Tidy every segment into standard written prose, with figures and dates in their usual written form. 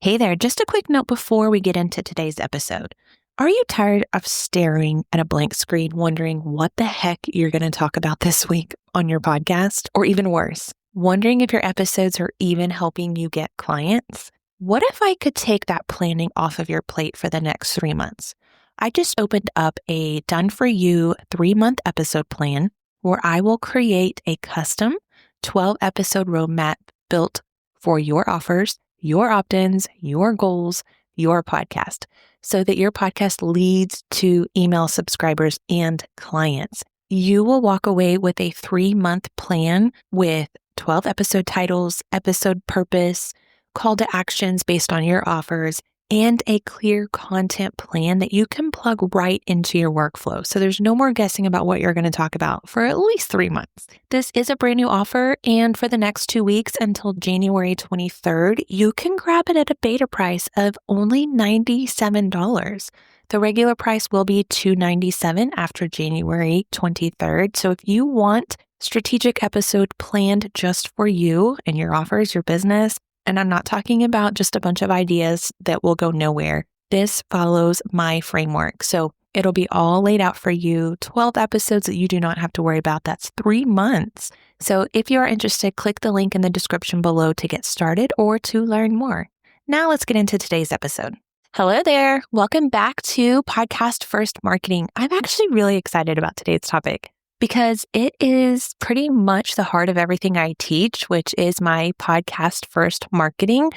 Hey there, just a quick note before we get into today's episode. Are you tired of staring at a blank screen, wondering what the heck you're going to talk about this week on your podcast? Or even worse, wondering if your episodes are even helping you get clients? What if I could take that planning off of your plate for the next 3 months? I just opened up a done-for-you 3-month episode plan where I will create a custom 12-episode roadmap built for your offers, your opt-ins, your goals, your podcast, so that your podcast leads to email subscribers and clients. You will walk away with a 3-month plan with 12 episode titles, episode purpose, call to actions based on your offers, and a clear content plan that you can plug right into your workflow. So there's no more guessing about what you're going to talk about for at least 3 months. This is a brand new offer, and for the next 2 weeks until January 23rd, you can grab it at a beta price of only $97. The regular price will be $297 after January 23rd. So if you want strategic episode planned just for you and your offers, your business, and I'm not talking about just a bunch of ideas that will go nowhere. This follows my framework. So it'll be all laid out for you, 12 episodes that you do not have to worry about. That's 3 months. So if you are interested, click the link in the description below to get started or to learn more. Now let's get into today's episode. Hello there. Welcome back to Podcast First Marketing. I'm actually really excited about today's topic, because it is pretty much the heart of everything I teach, which is my podcast first marketing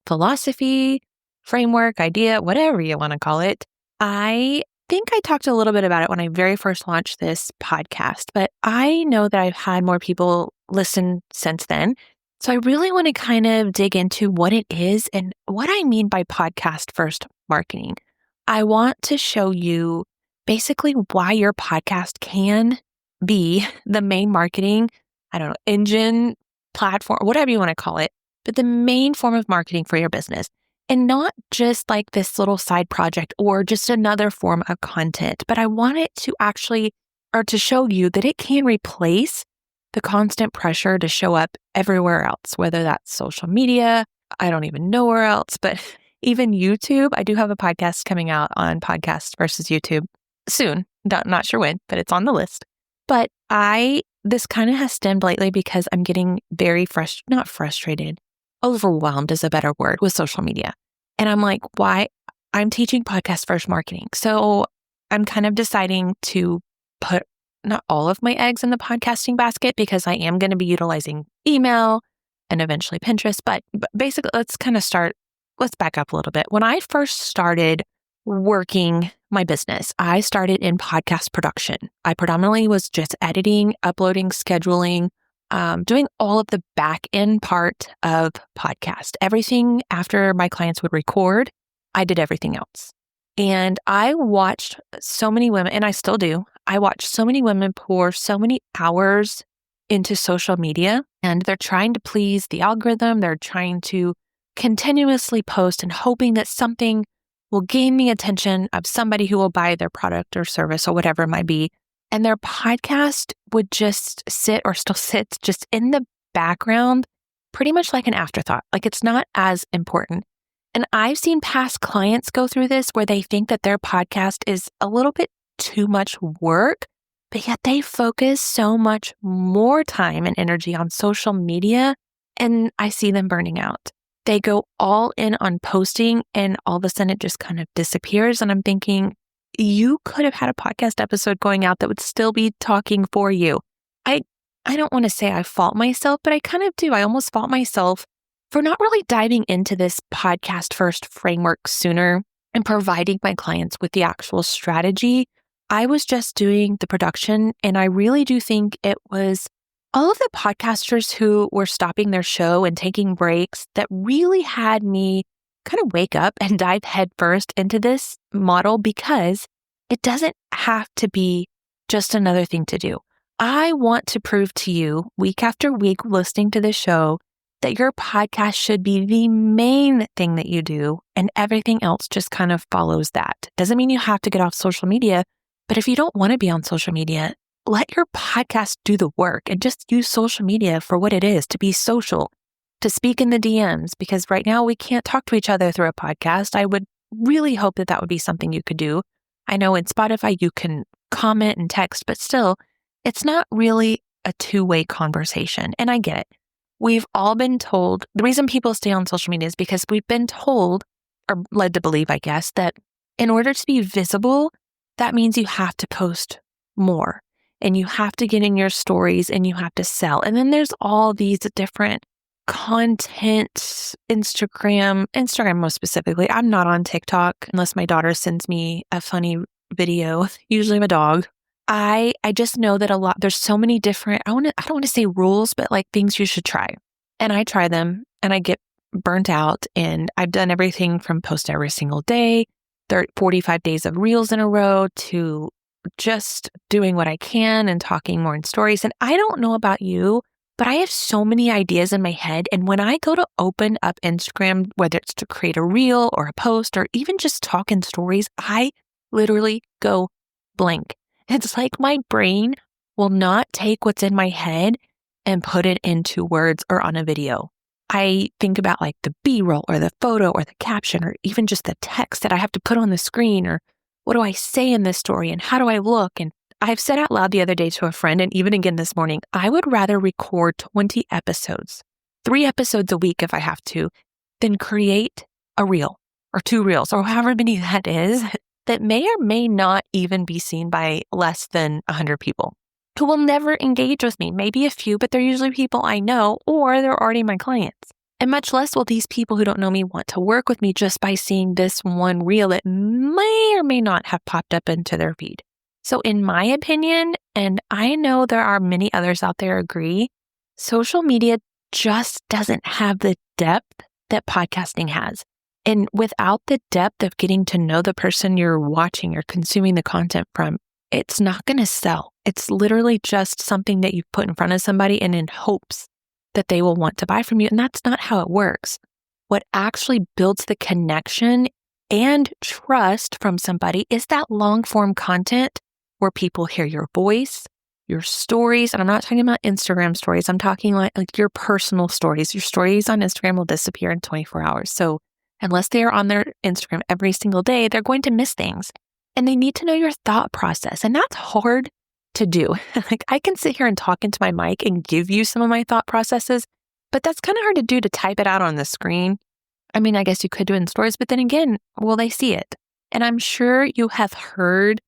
philosophy, framework, idea, whatever you want to call it. I think I talked a little bit about it when I very first launched this podcast, but I know that I've had more people listen since then. So I really want to kind of dig into what it is and what I mean by podcast first marketing. I want to show you basically why your podcast can be the main marketing, engine, platform, whatever you want to call it, but the main form of marketing for your business, and not just like this little side project or just another form of content. But I want it to to show you that it can replace the constant pressure to show up everywhere else, whether that's social media, I don't even know where else, but even YouTube. I do have a podcast coming out on podcast versus YouTube soon. Not sure when, but it's on the list. But this kind of has stemmed lately because I'm getting very not frustrated, overwhelmed is a better word, with social media. And I'm like, why? I'm teaching podcast first marketing. So I'm kind of deciding to put not all of my eggs in the podcasting basket, because I am going to be utilizing email and eventually Pinterest. But basically, let's back up a little bit. When I first started working my business, I started in podcast production. I predominantly was just editing, uploading, scheduling, doing all of the back end part of podcast. Everything after my clients would record, I did everything else. And I watched so many women, and I still do, I watch so many women pour so many hours into social media, and they're trying to please the algorithm. They're trying to continuously post and hoping that something will gain the attention of somebody who will buy their product or service or whatever it might be. And their podcast would just sit, or still sits, just in the background, pretty much like an afterthought. Like it's not as important. And I've seen past clients go through this where they think that their podcast is a little bit too much work, but yet they focus so much more time and energy on social media, and I see them burning out. They go all in on posting, and all of a sudden it just kind of disappears. And I'm thinking, you could have had a podcast episode going out that would still be talking for you. I don't want to say I fault myself, but I kind of do. I almost fault myself for not really diving into this podcast first framework sooner and providing my clients with the actual strategy. I was just doing the production, and I really do think it was all of the podcasters who were stopping their show and taking breaks that really had me kind of wake up and dive headfirst into this model, because it doesn't have to be just another thing to do. I want to prove to you week after week listening to this show that your podcast should be the main thing that you do, and everything else just kind of follows that. Doesn't mean you have to get off social media, but if you don't want to be on social media, let your podcast do the work and just use social media for what it is, to be social. to speak in the DMs, because right now we can't talk to each other through a podcast. I would really hope that that would be something you could do. I know in Spotify you can comment and text, but still, it's not really a two-way conversation. And I get it. We've all been told, the reason people stay on social media is because we've been told, or led to believe, I guess, that in order to be visible, that means you have to post more and you have to get in your stories and you have to sell. And then there's all these different content, Instagram most specifically. I'm not on TikTok unless my daughter sends me a funny video, usually of a dog. I just know that there's so many different, I don't want to say rules, but like things you should try. And I try them and I get burnt out, and I've done everything from post every single day, 45 days of reels in a row, to just doing what I can and talking more in stories. And I don't know about you, but I have so many ideas in my head. And when I go to open up Instagram, whether it's to create a reel or a post or even just talk in stories, I literally go blank. It's like my brain will not take what's in my head and put it into words or on a video. I think about like the B-roll or the photo or the caption or even just the text that I have to put on the screen, or what do I say in this story and how do I look? And I've said out loud the other day to a friend, and even again this morning, I would rather record 20 episodes, 3 episodes a week if I have to, than create a reel or 2 reels or however many that is, that may or may not even be seen by less than 100 people who will never engage with me. Maybe a few, but they're usually people I know or they're already my clients. And much less will these people who don't know me want to work with me just by seeing this one reel that may or may not have popped up into their feed. So in my opinion, and I know there are many others out there agree, social media just doesn't have the depth that podcasting has. And without the depth of getting to know the person you're watching or consuming the content from, it's not going to sell. It's literally just something that you put in front of somebody and in hopes that they will want to buy from you. And that's not how it works. What actually builds the connection and trust from somebody is that long form content where people hear your voice, your stories. And I'm not talking about Instagram stories. I'm talking like your personal stories. Your stories on Instagram will disappear in 24 hours. So unless they are on their Instagram every single day, they're going to miss things. And they need to know your thought process. And that's hard to do. Like I can sit here and talk into my mic and give you some of my thought processes, but that's kind of hard to do, to type it out on the screen. I mean, I guess you could do it in stories, but then again, will they see it? And I'm sure you have heard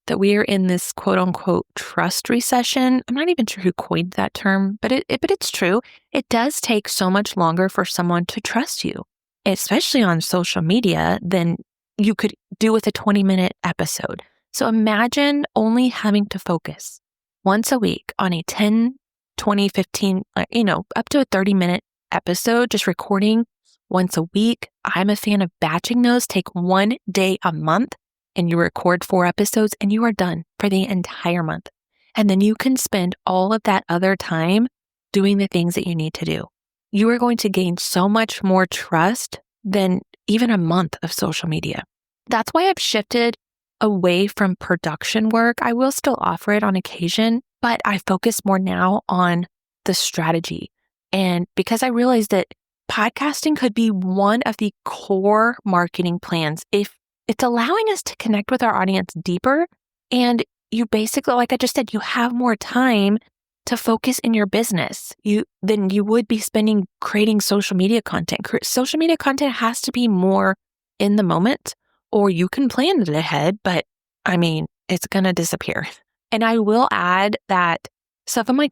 that we are in this quote unquote trust recession. I'm not even sure who coined that term, but it's true. It does take so much longer for someone to trust you, especially on social media, than you could do with a 20-minute episode. So imagine only having to focus once a week on a 10, 20, 15, up to a 30-minute episode, just recording once a week. I'm a fan of batching those. Take 1 day a month and you record 4 episodes and you are done for the entire month. And then you can spend all of that other time doing the things that you need to do. You are going to gain so much more trust than even a month of social media. That's why I've shifted away from production work. I will still offer it on occasion, but I focus more now on the strategy. And because I realized that podcasting could be one of the core marketing plans if it's allowing us to connect with our audience deeper. And you basically, like I just said, you have more time to focus in your business than you would be spending creating social media content. Social media content has to be more in the moment, or you can plan it ahead, but I mean, it's going to disappear. And I will add that some of my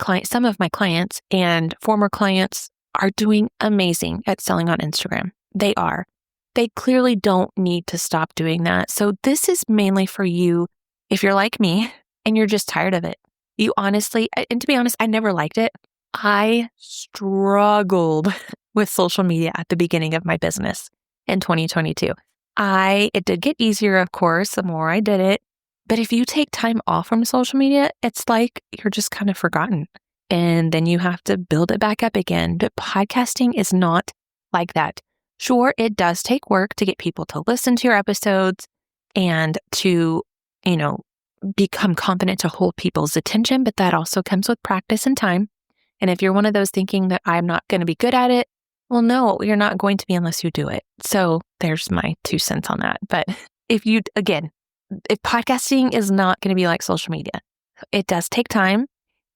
clients and former clients are doing amazing at selling on Instagram. They are. They clearly don't need to stop doing that. So this is mainly for you if you're like me and you're just tired of it. You honestly, and to be honest, I never liked it. I struggled with social media at the beginning of my business in 2022. It did get easier, of course, the more I did it. But if you take time off from social media, it's like you're just kind of forgotten. And then you have to build it back up again. But podcasting is not like that. Sure, it does take work to get people to listen to your episodes and to, become confident to hold people's attention, but that also comes with practice and time. And if you're one of those thinking that I'm not going to be good at it, Well, no, you're not going to be unless you do it. So there's my 2 cents on that. But if podcasting is not going to be like social media, it does take time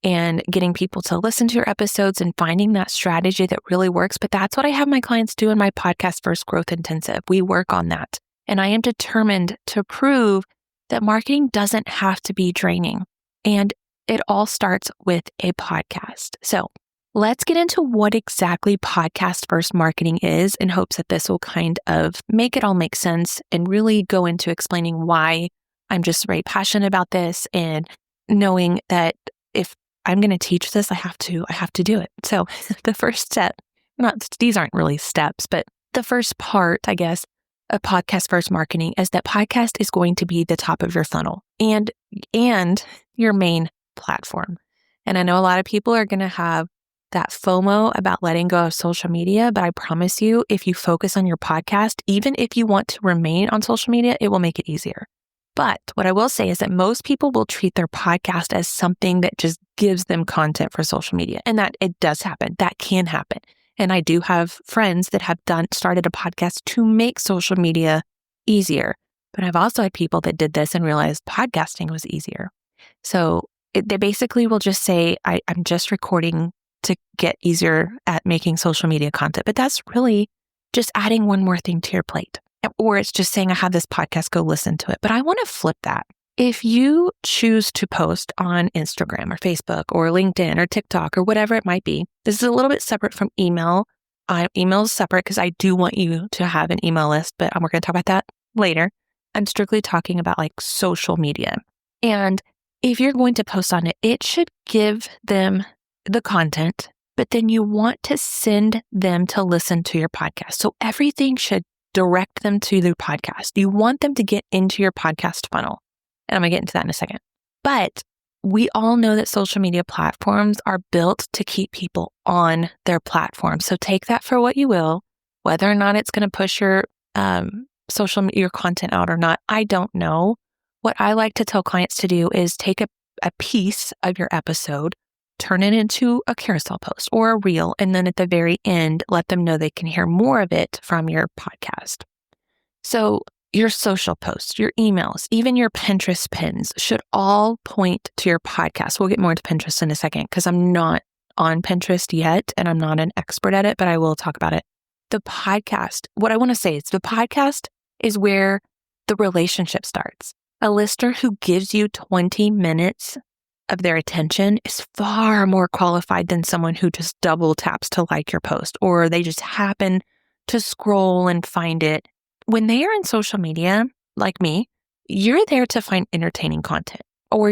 and getting people to listen to your episodes and finding that strategy that really works. But that's what I have my clients do in my Podcast First Growth Intensive. We work on that. And I am determined to prove that marketing doesn't have to be draining. And it all starts with a podcast. So let's get into what exactly podcast first marketing is in hopes that this will kind of make it all make sense and really go into explaining why I'm just very passionate about this and knowing that if I'm going to teach this, I have to do it. So the first step, these aren't really steps, but the first part, I guess, of podcast first marketing is that podcast is going to be the top of your funnel and your main platform. And I know a lot of people are going to have that FOMO about letting go of social media, but I promise you, if you focus on your podcast, even if you want to remain on social media, it will make it easier. But what I will say is that most people will treat their podcast as something that just gives them content for social media. And that it does happen. That can happen. And I do have friends that have started a podcast to make social media easier. But I've also had people that did this and realized podcasting was easier. So they basically will just say, I'm just recording to get easier at making social media content. But that's really just adding one more thing to your plate. Or it's just saying, I have this podcast, go listen to it. But I want to flip that. If you choose to post on Instagram or Facebook or LinkedIn or TikTok or whatever it might be, this is a little bit separate from email. Email is separate because I do want you to have an email list, but we're going to talk about that later. I'm strictly talking about like social media. And if you're going to post on it, it should give them the content, but then you want to send them to listen to your podcast. So everything should direct them to their podcast. You want them to get into your podcast funnel. And I'm going to get into that in a second. But we all know that social media platforms are built to keep people on their platform. So take that for what you will, whether or not it's going to push your your content out or not. I don't know. What I like to tell clients to do is take a piece of your episode, turn it into a carousel post or a reel, and then at the very end, let them know they can hear more of it from your podcast. So your social posts, your emails, even your Pinterest pins should all point to your podcast. We'll get more into Pinterest in a second because I'm not on Pinterest yet and I'm not an expert at it, but I will talk about it. The podcast, what I want to say is the podcast is where the relationship starts. A listener who gives you 20 minutes of their attention is far more qualified than someone who just double taps to like your post or they just happen to scroll and find it. When they are in social media, like me, you're there to find entertaining content or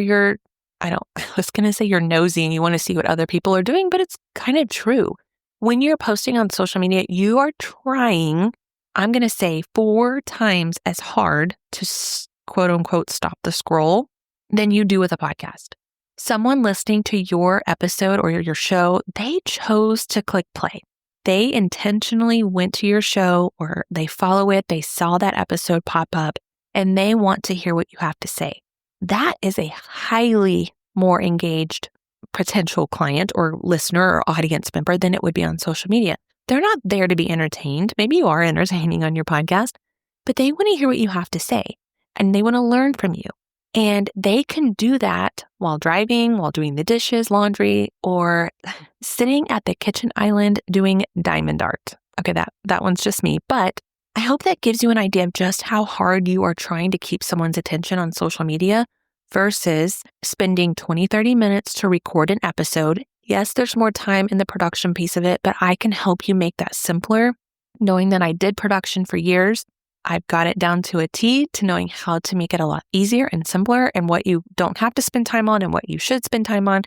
I was going to say you're nosy and you want to see what other people are doing, but it's kind of true. When you're posting on social media, you are trying, I'm going to say 4 times as hard to quote unquote stop the scroll than you do with a podcast. Someone listening to your episode or your show, they chose to click play. They intentionally went to your show or they follow it, they saw that episode pop up, and they want to hear what you have to say. That is a highly more engaged potential client or listener or audience member than it would be on social media. They're not there to be entertained. Maybe you are entertaining on your podcast, but they want to hear what you have to say and they want to learn from you. And they can do that while driving, while doing the dishes, laundry, or sitting at the kitchen island doing diamond art. Okay, that one's just me. But I hope that gives you an idea of just how hard you are trying to keep someone's attention on social media versus spending 20, 30 minutes to record an episode. Yes, there's more time in the production piece of it, but I can help you make that simpler. Knowing that I did production for years, I've got it down to a T to knowing how to make it a lot easier and simpler and what you don't have to spend time on and what you should spend time on,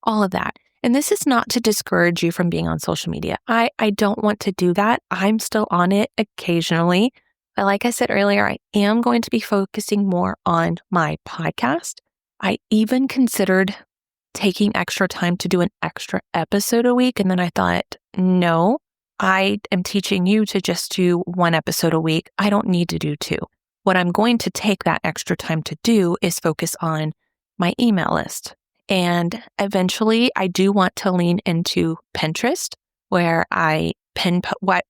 all of that. And this is not to discourage you from being on social media. I don't want to do that. I'm still on it occasionally. But like I said earlier, I am going to be focusing more on my podcast. I even considered taking extra time to do an extra episode a week. And then I thought, no, I am teaching you to just do 1 episode a week. I don't need to do 2. What I'm going to take that extra time to do is focus on my email list. And eventually I do want to lean into Pinterest, where I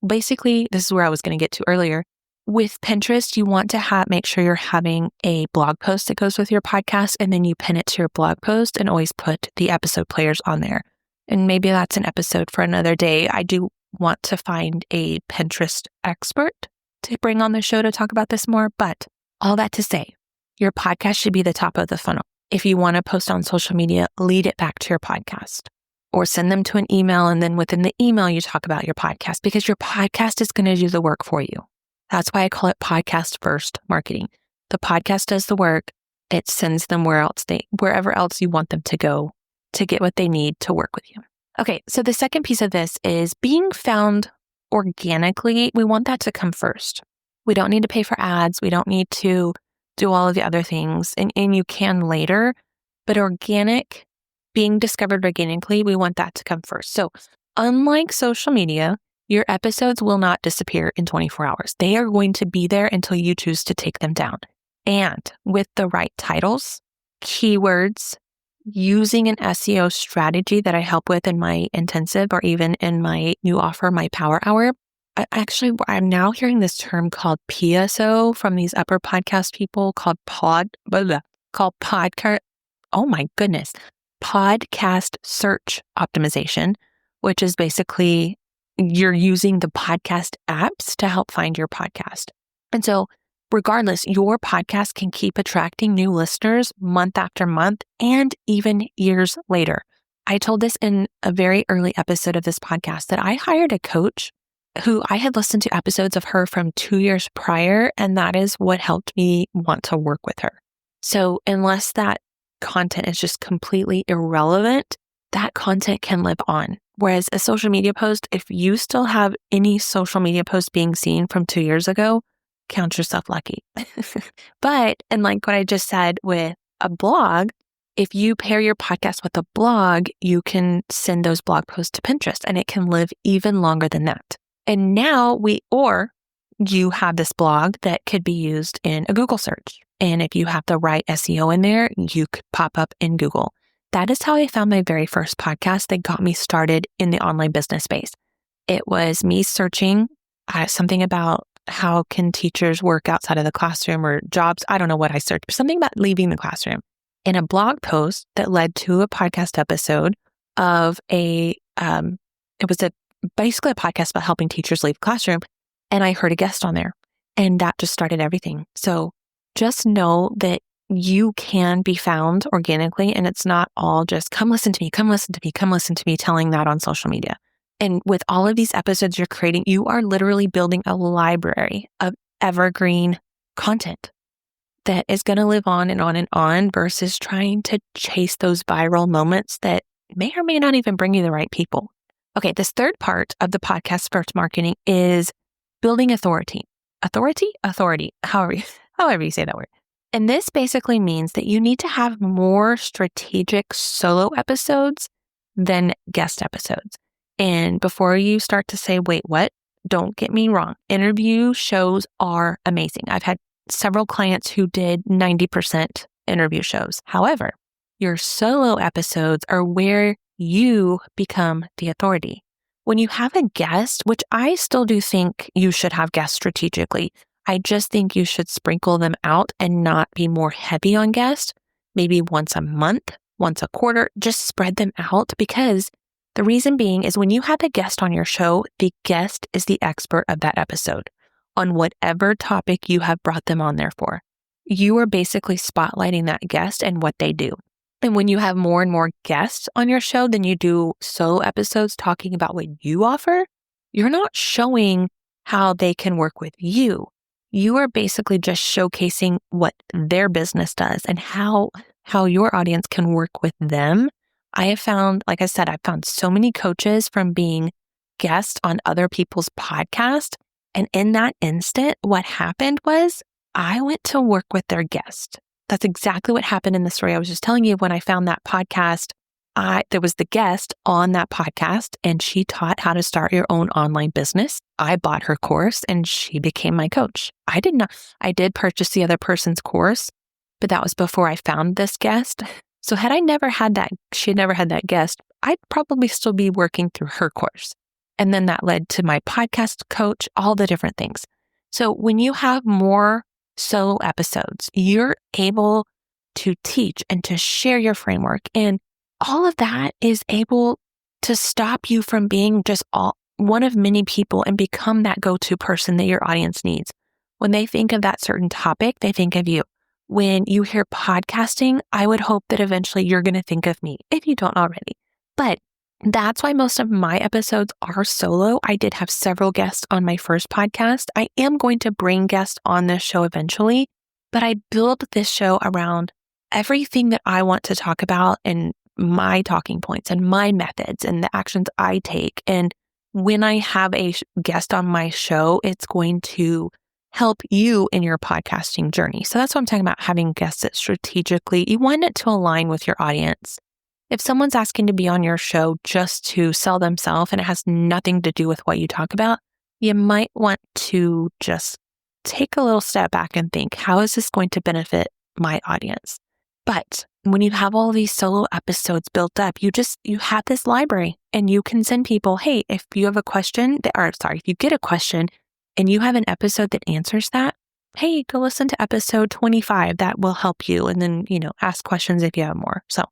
basically, this is where I was going to get to earlier. With Pinterest, you want to make sure you're having a blog post that goes with your podcast, and then you pin it to your blog post and always put the episode players on there. And maybe that's an episode for another day. I do want to find a Pinterest expert to bring on the show to talk about this more. But all that to say, your podcast should be the top of the funnel. If you want to post on social media, lead it back to your podcast or send them to an email. And then within the email, you talk about your podcast because your podcast is going to do the work for you. That's why I call it podcast first marketing. The podcast does the work. It sends them wherever else you want them to go to get what they need to work with you. Okay, so the second piece of this is being found organically. We want that to come first. We don't need to pay for ads. We don't need to do all of the other things. And you can later, but being discovered organically, we want that to come first. So unlike social media, your episodes will not disappear in 24 hours. They are going to be there until you choose to take them down. And with the right titles, keywords, using an SEO strategy that I help with in my intensive or even in my new offer, my Power Hour. I'm now hearing this term called PSO from these upper podcast people called podcast. Oh my goodness. Podcast search optimization, which is basically you're using the podcast apps to help find your podcast. And so regardless, your podcast can keep attracting new listeners month after month and even years later. I told this in a very early episode of this podcast that I hired a coach who I had listened to episodes of her from 2 years prior, and that is what helped me want to work with her. So unless that content is just completely irrelevant, that content can live on. Whereas a social media post, if you still have any social media post being seen from 2 years ago, count yourself lucky. And like what I just said with a blog, if you pair your podcast with a blog, you can send those blog posts to Pinterest and it can live even longer than that. And now you have this blog that could be used in a Google search. And if you have the right SEO in there, you could pop up in Google. That is how I found my very first podcast that got me started in the online business space. It was me searching something about how can teachers work outside of the classroom or jobs. I don't know what I searched, but something about leaving the classroom. In a blog post that led to a podcast episode of basically a podcast about helping teachers leave the classroom. And I heard a guest on there and that just started everything. So just know that you can be found organically and it's not all just come listen to me, come listen to me, come listen to me, telling that on social media. And with all of these episodes you're creating, you are literally building a library of evergreen content that is going to live on and on and on versus trying to chase those viral moments that may or may not even bring you the right people. Okay, this third part of the podcast first marketing is building authority. Authority, however you say that word. And this basically means that you need to have more strategic solo episodes than guest episodes. And before you start to say, wait, what? Don't get me wrong. Interview shows are amazing. I've had several clients who did 90% interview shows. However, your solo episodes are where you become the authority. When you have a guest, which I still do think you should have guests strategically, I just think you should sprinkle them out and not be more heavy on guests. Maybe once a month, once a quarter, just spread them out because the reason being is when you have a guest on your show, the guest is the expert of that episode on whatever topic you have brought them on there for. You are basically spotlighting that guest and what they do. And when you have more and more guests on your show than you do solo episodes talking about what you offer, you're not showing how they can work with you. You are basically just showcasing what their business does and how your audience can work with them. I have found, like I said, I've found so many coaches from being guests on other people's podcasts. And in that instant, what happened was I went to work with their guest. That's exactly what happened in the story I was just telling you. When I found that podcast, there was the guest on that podcast and she taught how to start your own online business. I bought her course and she became my coach. I did purchase the other person's course, but that was before I found this guest. So had I never had that, she had never had that guest, I'd probably still be working through her course. And then that led to my podcast coach, all the different things. So when you have more solo episodes, you're able to teach and to share your framework. And all of that is able to stop you from being just one of many people and become that go-to person that your audience needs. When they think of that certain topic, they think of you. When you hear podcasting, I would hope that eventually you're going to think of me, if you don't already. But that's why most of my episodes are solo. I did have several guests on my first podcast. I am going to bring guests on this show eventually, but I build this show around everything that I want to talk about and my talking points and my methods and the actions I take. And when I have a guest on my show, it's going to help you in your podcasting journey. So that's what I'm talking about, having guests that strategically, you want it to align with your audience. If someone's asking to be on your show just to sell themselves and it has nothing to do with what you talk about, you might want to just take a little step back and think, how is this going to benefit my audience? But when you have all these solo episodes built up, you have this library and you can send people, hey, if you have a question, if you get a question and you have an episode that answers that, hey, go listen to episode 25. That will help you. And then, ask questions if you have more. So,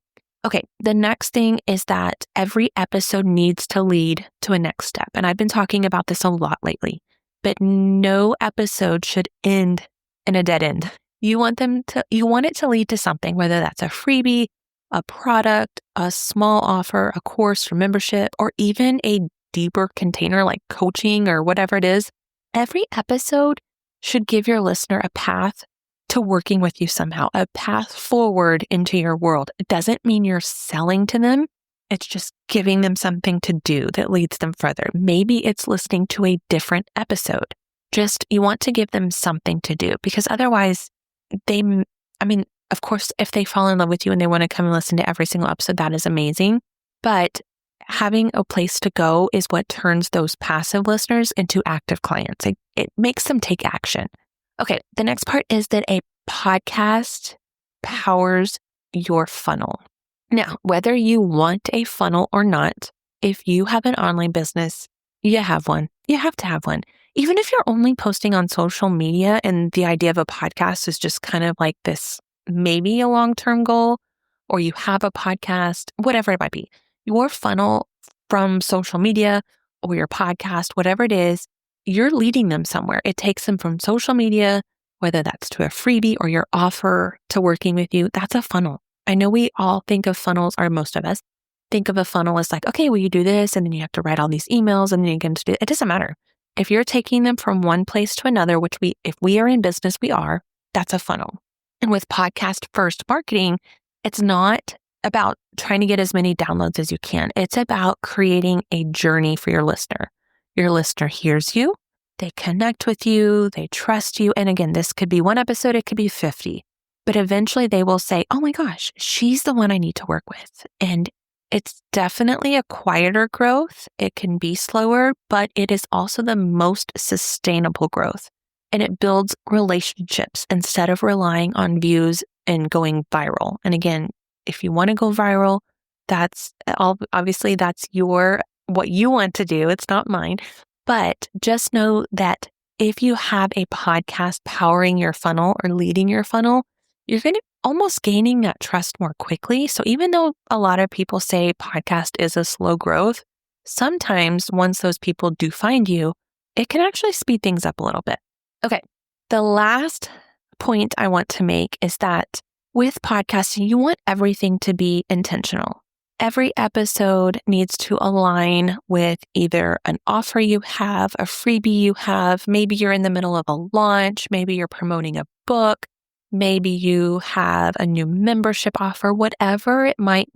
okay, the next thing is that every episode needs to lead to a next step. And I've been talking about this a lot lately, but no episode should end in a dead end. You want it to lead to something, whether that's a freebie, a product, a small offer, a course or membership, or even a deeper container like coaching or whatever it is. Every episode should give your listener a path to working with you somehow, a path forward into your world. It doesn't mean you're selling to them. It's just giving them something to do that leads them further. Maybe it's listening to a different episode. You want to give them something to do, because otherwise of course, if they fall in love with you and they want to come and listen to every single episode, that is amazing. But having a place to go is what turns those passive listeners into active clients. It makes them take action. Okay, the next part is that a podcast powers your funnel. Now, whether you want a funnel or not, if you have an online business, you have one. You have to have one. Even if you're only posting on social media and the idea of a podcast is just kind of like this, maybe a long-term goal, or you have a podcast, whatever it might be, your funnel from social media or your podcast, whatever it is, you're leading them somewhere. It takes them from social media, whether that's to a freebie or your offer to working with you. That's a funnel. I know we all think of funnels, or most of us think of a funnel as like, okay, well, you do this and then you have to write all these emails and then you get to do it. Doesn't matter. If you're taking them from one place to another, if we are in business, that's a funnel. And with podcast first marketing, it's not about trying to get as many downloads as you can. It's about creating a journey for your listener. Your listener hears you, they connect with you, they trust you. And again, this could be one episode, it could be 50, but eventually they will say, oh my gosh, she's the one I need to work with. And it's definitely a quieter growth. It can be slower, but it is also the most sustainable growth. And it builds relationships instead of relying on views and going viral. And again, if you want to go viral, obviously that's what you want to do. It's not mine. But just know that if you have a podcast powering your funnel or leading your funnel, you're going to almost gaining that trust more quickly. So even though a lot of people say podcast is a slow growth, sometimes once those people do find you, it can actually speed things up a little bit. Okay. The last point I want to make is that with podcasting, you want everything to be intentional. Every episode needs to align with either an offer you have, a freebie you have. Maybe you're in the middle of a launch. Maybe you're promoting a book. Maybe you have a new membership offer, whatever it might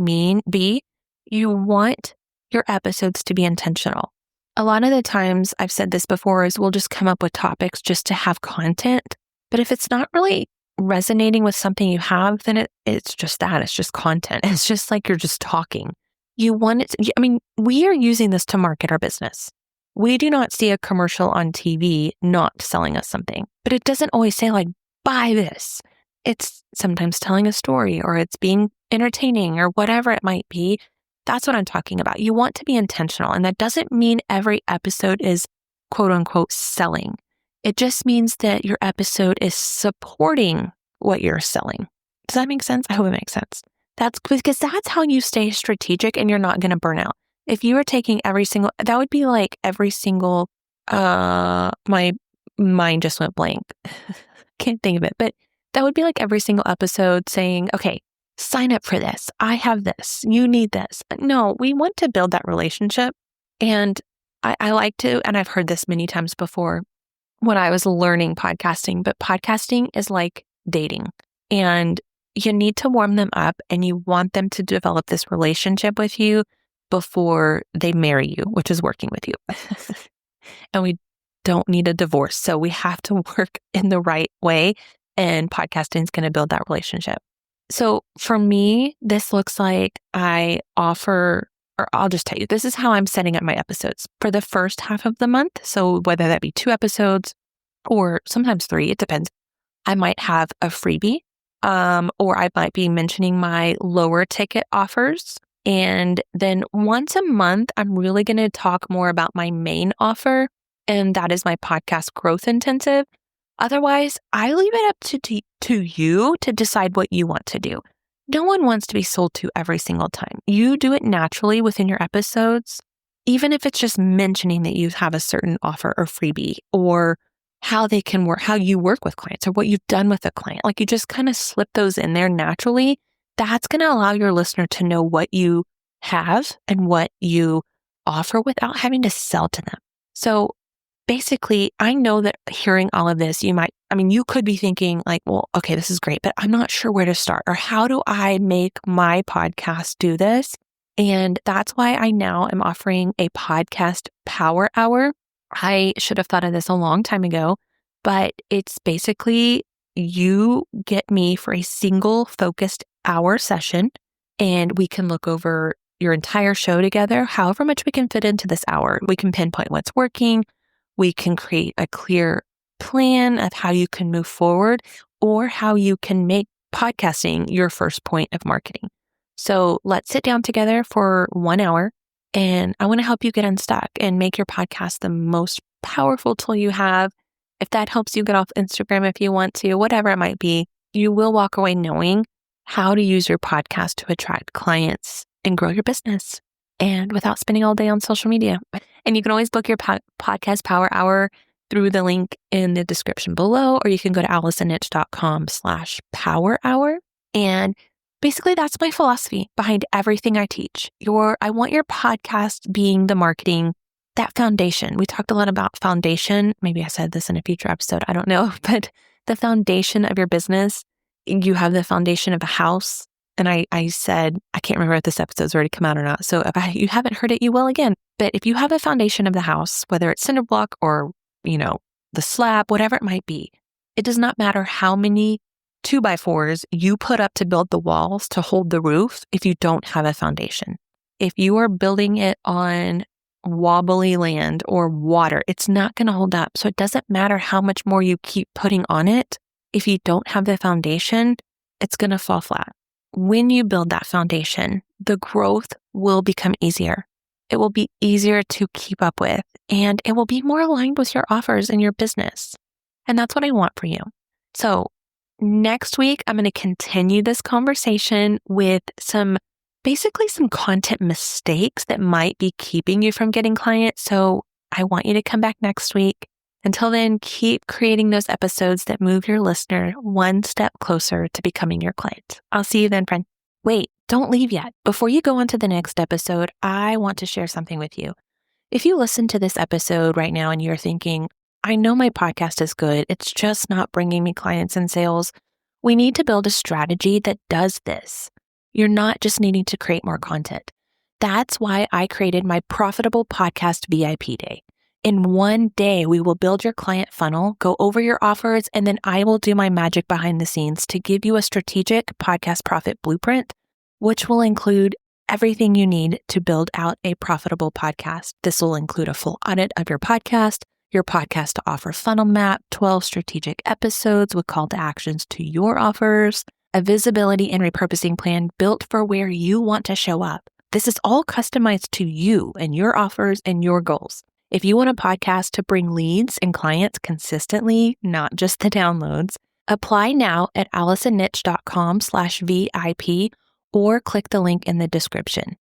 be, you want your episodes to be intentional. A lot of the times, I've said this before, is we'll just come up with topics just to have content. But if it's not really resonating with something you have, then it's just that. It's just content. It's just like you're just talking. You want it to, we are using this to market our business. We do not see a commercial on TV not selling us something, but it doesn't always say like, buy this. It's sometimes telling a story or it's being entertaining or whatever it might be. That's what I'm talking about. You want to be intentional. And that doesn't mean every episode is quote unquote selling. It just means that your episode is supporting what you're selling. Does that make sense? I hope it makes sense. That's because that's how you stay strategic and you're not going to burn out. If you were taking that would be like every single, my mind just went blank. Can't think of it, but that would be like every single episode saying, okay, sign up for this. I have this. You need this. No, we want to build that relationship. And I like to, and I've heard this many times before when I was learning podcasting, but podcasting is like dating. And you need to warm them up and you want them to develop this relationship with you before they marry you, which is working with you. And we don't need a divorce. So we have to work in the right way. And podcasting is going to build that relationship. So for me, this looks like I offer, or I'll just tell you, this is how I'm setting up my episodes for the first half of the month. So whether that be 2 episodes or sometimes 3, it depends. I might have a freebie, or I might be mentioning my lower ticket offers. And then once a month, I'm really going to talk more about my main offer, and that is my podcast growth intensive. Otherwise, I leave it up to you to decide what you want to do. No one wants to be sold to every single time. You do it naturally within your episodes, even if it's just mentioning that you have a certain offer or freebie, or how they can work, how you work with clients, or what you've done with a client. Like you just kind of slip those in there naturally. That's going to allow your listener to know what you have and what you offer without having to sell to them. So basically, I know that hearing all of this, you could be thinking like, well, okay, this is great, but I'm not sure where to start, or how do I make my podcast do this? And that's why I now am offering a podcast power hour. I should have thought of this a long time ago, but it's basically you get me for a single focused hour session, and we can look over your entire show together, however much we can fit into this hour. We can pinpoint what's working. We can create a clear plan of how you can move forward, or how you can make podcasting your first point of marketing. So let's sit down together for 1 hour, and I want to help you get unstuck and make your podcast the most powerful tool you have. If that helps you get off Instagram if you want to, whatever it might be, you will walk away knowing how to use your podcast to attract clients and grow your business, and without spending all day on social media. And you can always book your podcast power hour through the link in the description below, or you can go to AllisonNitch.com/power hour. And basically that's my philosophy behind everything I teach. I want your podcast being the marketing, that foundation. We talked a lot about foundation. Maybe I said this in a future episode. I don't know, but the foundation of your business, you have the foundation of a house. And I said, I can't remember if this episode's already come out or not. So if you haven't heard it, you will again. But if you have a foundation of the house, whether it's cinder block or, the slab, whatever it might be, it does not matter how many 2x4s you put up to build the walls to hold the roof if you don't have a foundation. If you are building it on wobbly land or water, it's not going to hold up. So it doesn't matter how much more you keep putting on it. If you don't have the foundation, it's going to fall flat. When you build that foundation, the growth will become easier. It will be easier to keep up with, and it will be more aligned with your offers and your business. And that's what I want for you. So next week, I'm going to continue this conversation with basically some content mistakes that might be keeping you from getting clients. So I want you to come back next week. Until then, keep creating those episodes that move your listener one step closer to becoming your client. I'll see you then, friend. Wait, don't leave yet. Before you go on to the next episode, I want to share something with you. If you listen to this episode right now and you're thinking, I know my podcast is good, it's just not bringing me clients and sales, we need to build a strategy that does this. You're not just needing to create more content. That's why I created my Profitable Podcast VIP Day. In one day, we will build your client funnel, go over your offers, and then I will do my magic behind the scenes to give you a strategic podcast profit blueprint, which will include everything you need to build out a profitable podcast. This will include a full audit of your podcast to offer funnel map, 12 strategic episodes with call to actions to your offers, a visibility and repurposing plan built for where you want to show up. This is all customized to you and your offers and your goals. If you want a podcast to bring leads and clients consistently, not just the downloads, apply now at allisonnitch.com/VIP or click the link in the description.